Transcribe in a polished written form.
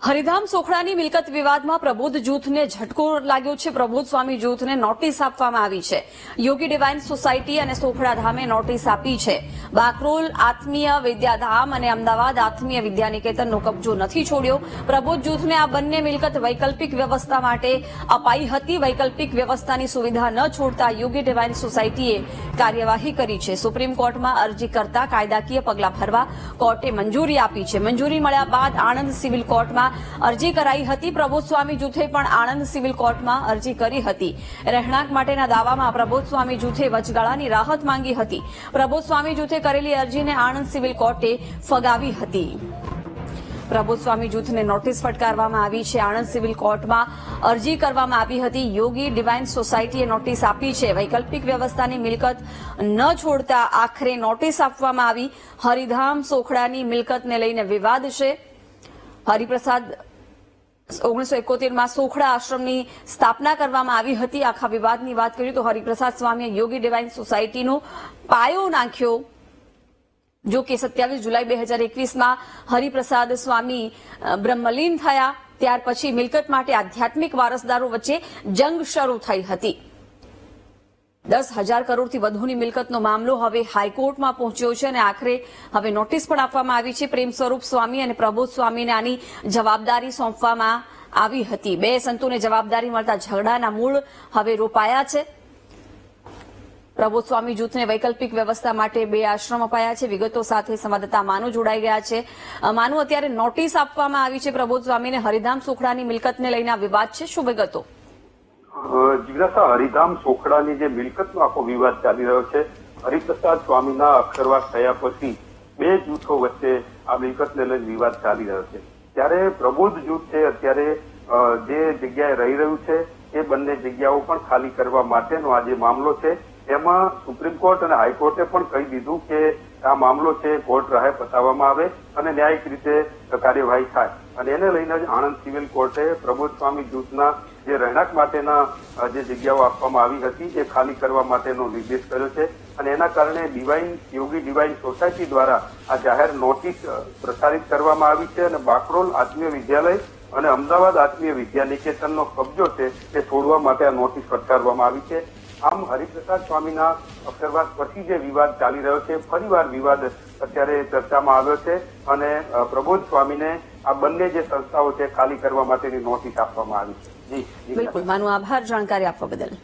હરિધામ સોખડાની મિલકત વિવાદમાં પ્રબોધ જૂથને ઝટકો લાગ્યો છે। પ્રબોધ સ્વામી જૂથને નોટિસ આપવામાં આવી છે। યોગી ડિવાઇન સોસાયટી અને સોખડા ધામે નોટિસ આપી છે। બાકરોલ આત્મીય વિદ્યાધામ અને અમદાવાદ આત્મીય વિદ્યાનિકેતનનો કબજો નથી છોડ્યો। પ્રબોધ જૂથને આ બંને મિલકત વૈકલ્પિક વ્યવસ્થા માટે અપાઈ હતી। વૈકલ્પિક વ્યવસ્થાની સુવિધા ન છોડતા યોગી ડિવાઇન સોસાયટીએ કાર્યવાહી કરી છે। સુપ્રીમ કોર્ટમાં અરજી કરતા કાયદાકીય પગલાં ભરવા કોર્ટે મંજૂરી આપી છે। મંજૂરી મળ્યા બાદ આણંદ સિવિલ કોર્ટમાં અરજી કરાઈ હતી। પ્રબોધ સ્વામી જૂથે પણ આણંદ સિવિલ કોર્ટમાં અરજી કરી હતી। રહેણાંક માટેના દાવામાં પ્રબોધ સ્વામી જૂથે વચગાળાની રાહત માંગી હતી। પ્રબોધ સ્વામી જૂથે કરેલી અરજીને આણંદ સિવિલ કોર્ટે ફગાવી હતી। પ્રબોધ સ્વામી જૂથને નોટિસ ફટકારવામાં આવી છે। આણંદ સિવિલ કોર્ટમાં અરજી કરવામાં આવી હતી। યોગી ડિવાઇન સોસાયટીએ નોટિસ આપી છે। વૈકલ્પિક વ્યવસ્થાની મિલકત ન છોડતા આખરે નોટિસ આપવામાં આવી। હરિધામ સોખડાની મિલકતને લઈને વિવાદ છે। હરિપ્રસાદ 1971માં સોખડા આશ્રમની સ્થાપના કરવામાં આવી હતી। આખા વિવાદની વાત કરીએ તો હરિપ્રસાદ સ્વામીએ યોગી ડિવાઇન સોસાયટીનો પાયો નાખ્યો। જો કે 27 જુલાઈ 2021માં હરિપ્રસાદ સ્વામી બ્રહ્મલીન થયા। ત્યાર પછી મિલકત માટે આધ્યાત્મિક વારસદારો વચ્ચે જંગ શરૂ થઈ હતી। 10,000 કરોડથી વધુની મિલકતનો મામલો હવે હાઈકોર્ટમાં પહોંચ્યો છે અને આખરે હવે નોટિસ પણ આપવામાં આવી છે। પ્રેમ સ્વરૂપ સ્વામી અને પ્રબોધ સ્વામીને આની જવાબદારી સોંપવામાં આવી હતી। બે સંતોને જવાબદારી મળતા ઝઘડાના મૂળ હવે રોપાયા છે। પ્રબોધ સ્વામી જૂથને વૈકલ્પિક વ્યવસ્થા માટે 2 આશ્રમ અપાયા છે। વિગતો સાથે સંવાદદાતા માનુ જોડાઈ ગયા છે। માનુ, અત્યારે નોટિસ આપવામાં આવી છે પ્રબોધ સ્વામીને હરિધામ સોખડાની મિલકતને લઈને આ વિવાદ છે, શું વિગતો? જિજ્ઞાસા, હરિધામ સોખડાની જે મિલકતનો આખો વિવાદ ચાલી રહ્યો છે, હરિપ્રસાદ સ્વામીના અક્ષરવાસ થયા પછી 2 જૂથો વચ્ચે આ મિલકતને લઈને વિવાદ ચાલી રહ્યો છે। ત્યારે પ્રબોધ જૂથ છે અત્યારે જે જગ્યાએ રહી રહ્યું છે એ બંને જગ્યાઓ પણ ખાલી કરવા માટેનો આ જે મામલો છે એમાં સુપ્રીમ કોર્ટ અને હાઈકોર્ટે પણ કહી દીધું કે આ મામલો છે કોર્ટ રાહે પતાવવામાં આવે અને ન્યાયિક રીતે કાર્યવાહી થાય। અને એને લઈને જ આણંદ સિવિલ કોર્ટે પ્રબોધ સ્વામી જૂથના જે રહેણાંક માટેના જે જગ્યાઓ આપવામાં આવી હતી એ ખાલી કરવા માટેનો નિર્દેશ કર્યો છે। અને એના કારણે યોગી ડિવાઇન સોસાયટી દ્વારા આ જાહેર નોટિસ પ્રસારિત કરવામાં આવી છે અને બાકરોલ આત્મીય વિદ્યાલય અને અમદાવાદ આત્મીય વિદ્યાનિકેતનનો કબજો છે એ છોડવા માટે આ નોટિસ ફટકારવામાં આવી છે। આમ હરિપ્રસાદ સ્વામીના અક્ષરવાસ પછી જે વિવાદ ચાલી રહ્યો છે, ફરીવાર વિવાદ અત્યારે ચર્ચામાં આવ્યો છે અને પ્રબોધ સ્વામીને આ બંને જે સંસ્થાઓ છે ખાલી કરવા માટેની નોટિસ આપવામાં આવી છે। બિલકુલ, માનો આભાર જાણકારી આપવા બદલ।